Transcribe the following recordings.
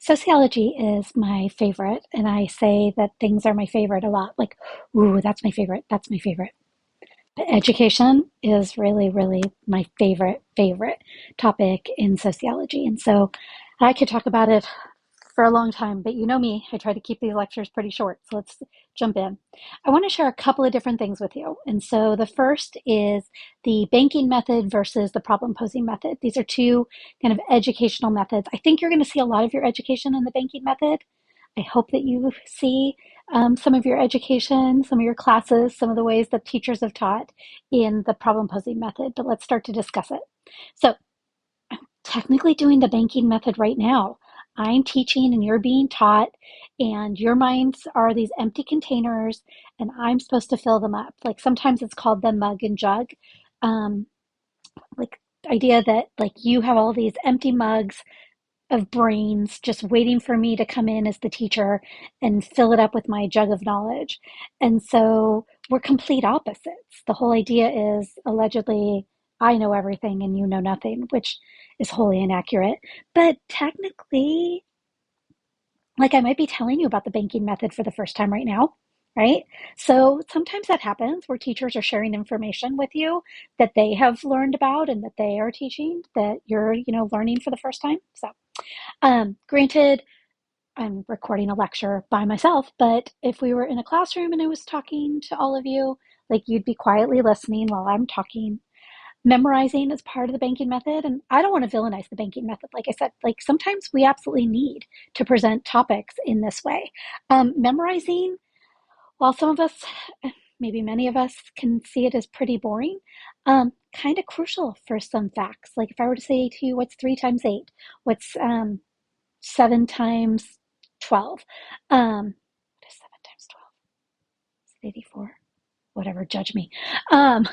Sociology is my favorite, and I say that things are my favorite a lot. Like, ooh, that's my favorite. That's my favorite. But education is really, really my favorite topic in sociology. And so I could talk about it for a long time, but you know me, I try to keep these lectures pretty short. So let's jump in. I want to share a couple of different things with you. And so the first is the banking method versus the problem posing method. These are two kind of educational methods. I think you're going to see a lot of your education in the banking method. I hope that you see some of your education, some of your classes, some of the ways that teachers have taught in the problem posing method, but let's start to discuss it. So technically doing the banking method right now. I'm teaching and you're being taught, and your minds are these empty containers, and I'm supposed to fill them up. Like sometimes it's called the mug and jug. Um, like idea that like you have all these empty mugs of brains just waiting for me to come in as the teacher and fill it up with my jug of knowledge. And so we're complete opposites. The whole idea is allegedly I know everything and you know nothing, which is wholly inaccurate. But technically, like I might be telling you about the banking method for the first time right now, right? So sometimes that happens where teachers are sharing information with you that they have learned about and that they are teaching that you're, learning for the first time. So granted, I'm recording a lecture by myself, but if we were in a classroom and I was talking to all of you, like you'd be quietly listening while I'm talking. Memorizing is part of the banking method, and I don't want to villainize the banking method. Like I said, like sometimes we absolutely need to present topics in this way. Memorizing, while some of us, maybe many of us, can see it as pretty boring, kind of crucial for some facts. Like if I were to say to you, what's 3 times 8? What's 7 times 12. What is 7 times 12? Is it 84? Whatever, judge me. Um,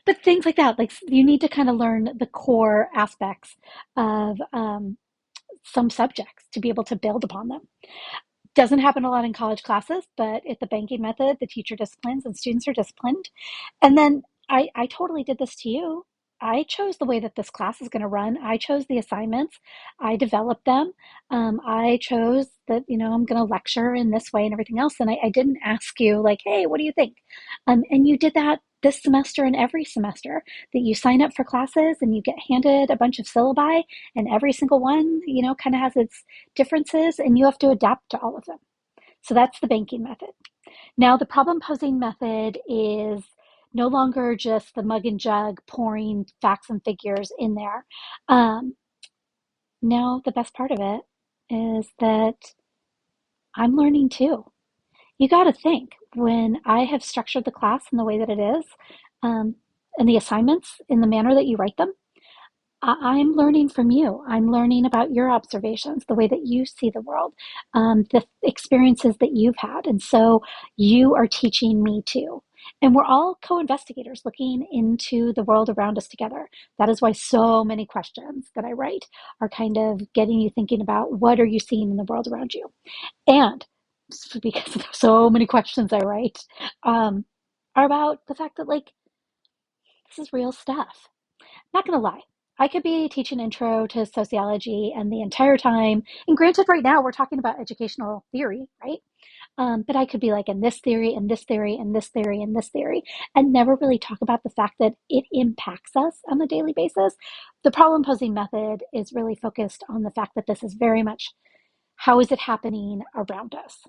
but things like that, like you need to kind of learn the core aspects of some subjects to be able to build upon them. Doesn't happen a lot in college classes, but at the banking method, the teacher disciplines and students are disciplined. And then I totally did this to you. I chose the way that this class is going to run. I chose the assignments. I developed them. I chose that, I'm going to lecture in this way and everything else. And I didn't ask you like, hey, what do you think? And you did that this semester and every semester that you sign up for classes and you get handed a bunch of syllabi, and every single one, kind of has its differences and you have to adapt to all of them. So that's the banking method. Now, the problem posing method is no longer just the mug and jug pouring facts and figures in there. Um, now, the best part of it is that I'm learning too. You got to think when I have structured the class in the way that it is, um, and the assignments in the manner that you write them, I'm learning from you. I'm learning about your observations, the way that you see the world, the experiences that you've had. And so you are teaching me too. And we're all co investigators looking into the world around us together. That is why so many questions that I write are kind of getting you thinking about what are you seeing in the world around you. And because there's so many questions I write, are about the fact that, like, this is real stuff. Not gonna lie, I could be teaching intro to sociology and the entire time, and granted, right now we're talking about educational theory, right? But I could be like in this theory, and this theory, and this theory, and this theory, and never really talk about the fact that it impacts us on a daily basis. The problem posing method is really focused on the fact that this is very much how is it happening around us.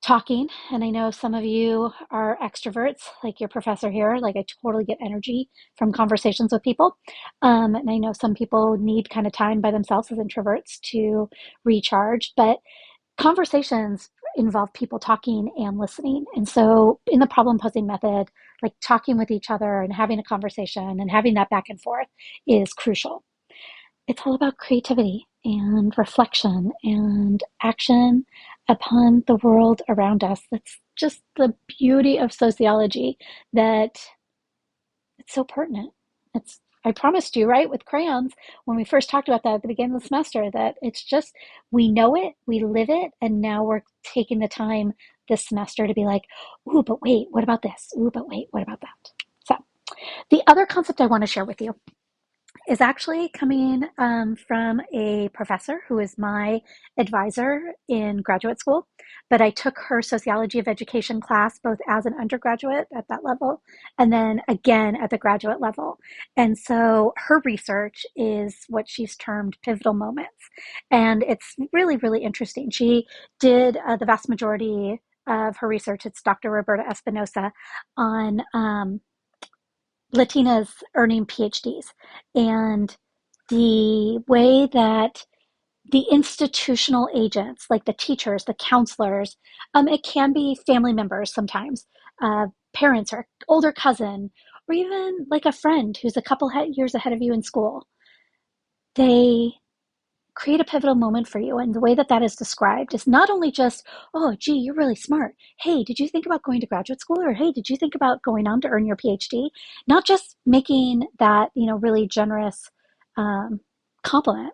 Talking, and I know some of you are extroverts, like your professor here. Like I totally get energy from conversations with people, and I know some people need kind of time by themselves as introverts to recharge. But conversations involve people talking and listening, and so in the problem posing method, like talking with each other and having a conversation and having that back and forth is crucial. It's all about creativity and reflection and action upon the world around us. That's just the beauty of sociology, that it's so pertinent. It's I promised you, right, with crayons, when we first talked about that at the beginning of the semester, that it's just we know it, we live it, and now we're taking the time this semester to be like, ooh, but wait, what about this? Ooh, but wait, what about that? So the other concept I want to share with you is actually coming from a professor who is my advisor in graduate school. But I took her sociology of education class both as an undergraduate at that level and then again at the graduate level. And so her research is what she's termed pivotal moments. And it's really, really interesting. She did the vast majority of her research, it's Dr. Roberta Espinosa, on Latinas earning PhDs and the way that the institutional agents, like the teachers, the counselors, it can be family members sometimes, parents or older cousin, or even like a friend who's a couple years ahead of you in school. They create a pivotal moment for you. And the way that that is described is not only just, oh, gee, you're really smart. Hey, did you think about going to graduate school? Or hey, did you think about going on to earn your PhD? Not just making that, really generous um, compliment,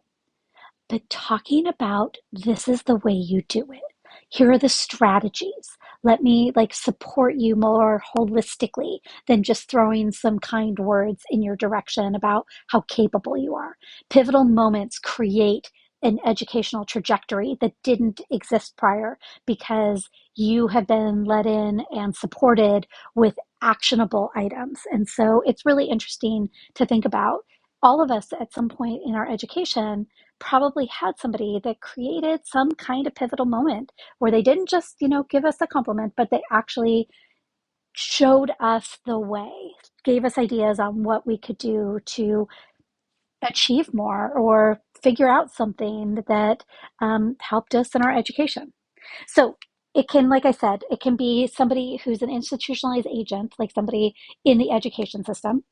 but talking about this is the way you do it. Here are the strategies. Let me like support you more holistically than just throwing some kind words in your direction about how capable you are. Pivotal moments create an educational trajectory that didn't exist prior because you have been let in and supported with actionable items. And so it's really interesting to think about. All of us at some point in our education probably had somebody that created some kind of pivotal moment where they didn't just, give us a compliment, but they actually showed us the way, gave us ideas on what we could do to achieve more or figure out something that helped us in our education. So it can, like I said, it can be somebody who's an institutionalized agent, like somebody in the education system,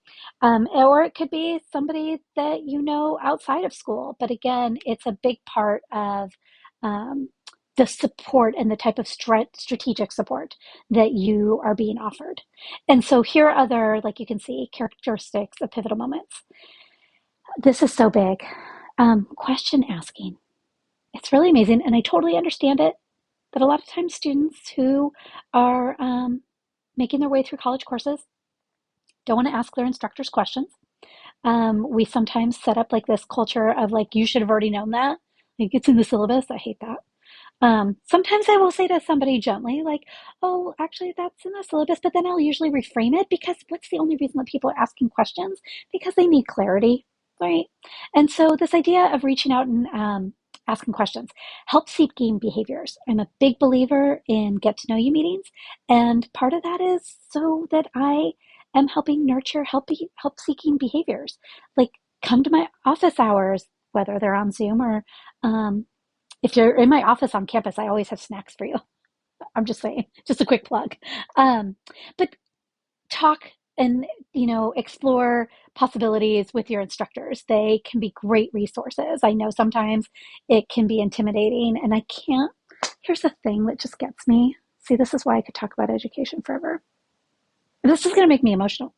or it could be somebody that you know outside of school. But again, it's a big part of um, the support and the type of strategic support that you are being offered. And so here are other, like you can see, characteristics of pivotal moments. This is so big. Question asking. It's really amazing, and I totally understand it that a lot of times students who are making their way through college courses don't want to ask their instructors questions. We sometimes set up like this culture of like, you should have already known that. Like, it's in the syllabus. I hate that. Sometimes I will say to somebody gently, like, oh, actually, that's in the syllabus, but then I'll usually reframe it because what's the only reason that people are asking questions? Because they need clarity, right? And so, this idea of reaching out and asking questions helps seeking behaviors. I'm a big believer in get to know you meetings, and part of that is so that I am helping nurture help seeking behaviors. Like, come to my office hours, whether they're on Zoom or if you're in my office on campus, I always have snacks for you. I'm just saying, just a quick plug. Um, but talk and explore possibilities with your instructors. They can be great resources. I know sometimes it can be intimidating, and I can't. Here's the thing that just gets me. See, this is why I could talk about education forever. This is going to make me emotional.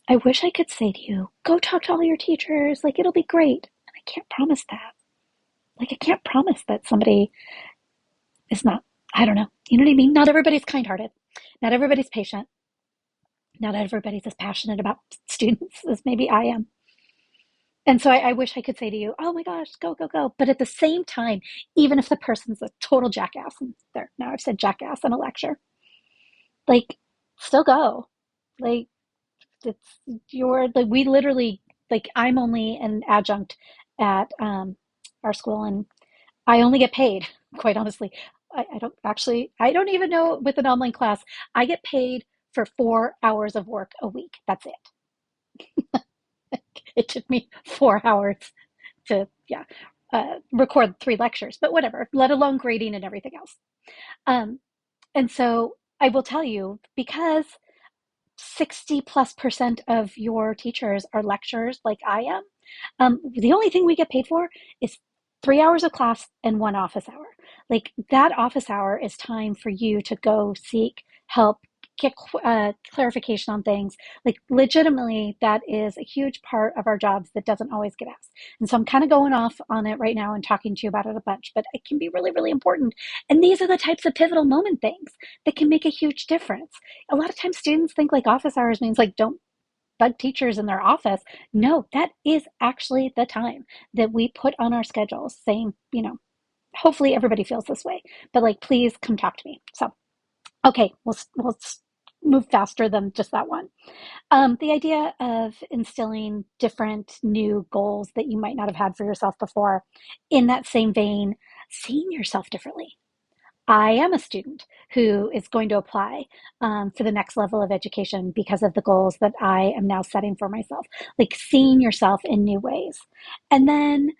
I wish I could say to you, go talk to all your teachers. Like, it'll be great. And I can't promise that. Like, I can't promise that somebody is not, I don't know. You know what I mean? Not everybody's kind hearted. Not everybody's patient. Not everybody's as passionate about students as maybe I am. And so I wish I could say to you, oh my gosh, go, go, go. But at the same time, even if the person's a total jackass, and there, now I've said jackass in a lecture, like, still go. Like, it's like, we literally, like, I'm only an adjunct at our school, and I only get paid, quite honestly. I don't even know with an online class, I get paid for 4 hours of work a week. That's it. It took me 4 hours to, yeah, record 3 lectures, but whatever, let alone grading and everything else. Um, and so I will tell you, because 60+% of your teachers are lecturers like I am. The only thing we get paid for is 3 hours of class and 1 office hour. Like, that office hour is time for you to go seek help, get clarification on things. Like, legitimately, that is a huge part of our jobs that doesn't always get asked. And so I'm kind of going off on it right now and talking to you about it a bunch, but it can be really, really important. And these are the types of pivotal moment things that can make a huge difference. A lot of times students think like office hours means like don't bug teachers in their office. No, that is actually the time that we put on our schedules saying, hopefully everybody feels this way, but like, please come talk to me. So, okay, we'll move faster than just that one. The idea of instilling different new goals that you might not have had for yourself before. In that same vein, seeing yourself differently. I am a student who is going to apply for the next level of education because of the goals that I am now setting for myself, like seeing yourself in new ways. And then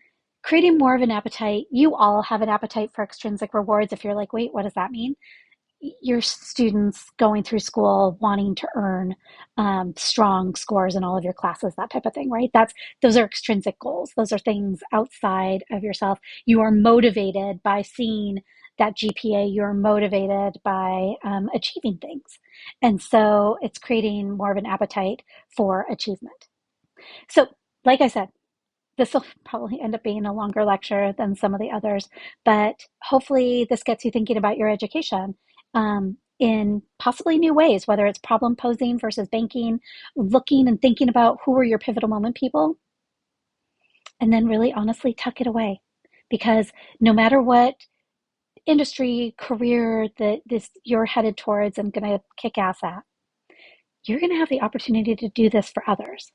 creating more of an appetite. You all have an appetite for extrinsic rewards. If you're like, wait, what does that mean? Your students going through school wanting to earn strong scores in all of your classes, that type of thing, right? Those are extrinsic goals. Those are things outside of yourself. You are motivated by seeing that GPA. You're motivated by achieving things, and so it's creating more of an appetite for achievement. So, like I said, this will probably end up being a longer lecture than some of the others, but hopefully this gets you thinking about your education in possibly new ways, whether it's problem posing versus banking, looking and thinking about who are your pivotal moment people, and then really honestly tuck it away. Because no matter what industry, career that you're headed towards and going to kick ass at, you're going to have the opportunity to do this for others,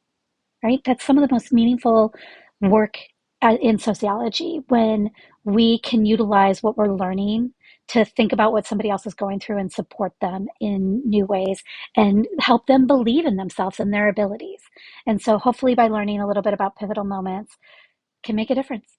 right? That's some of the most meaningful work in sociology, when we can utilize what we're learning to think about what somebody else is going through and support them in new ways and help them believe in themselves and their abilities. And so hopefully by learning a little bit about pivotal moments can make a difference.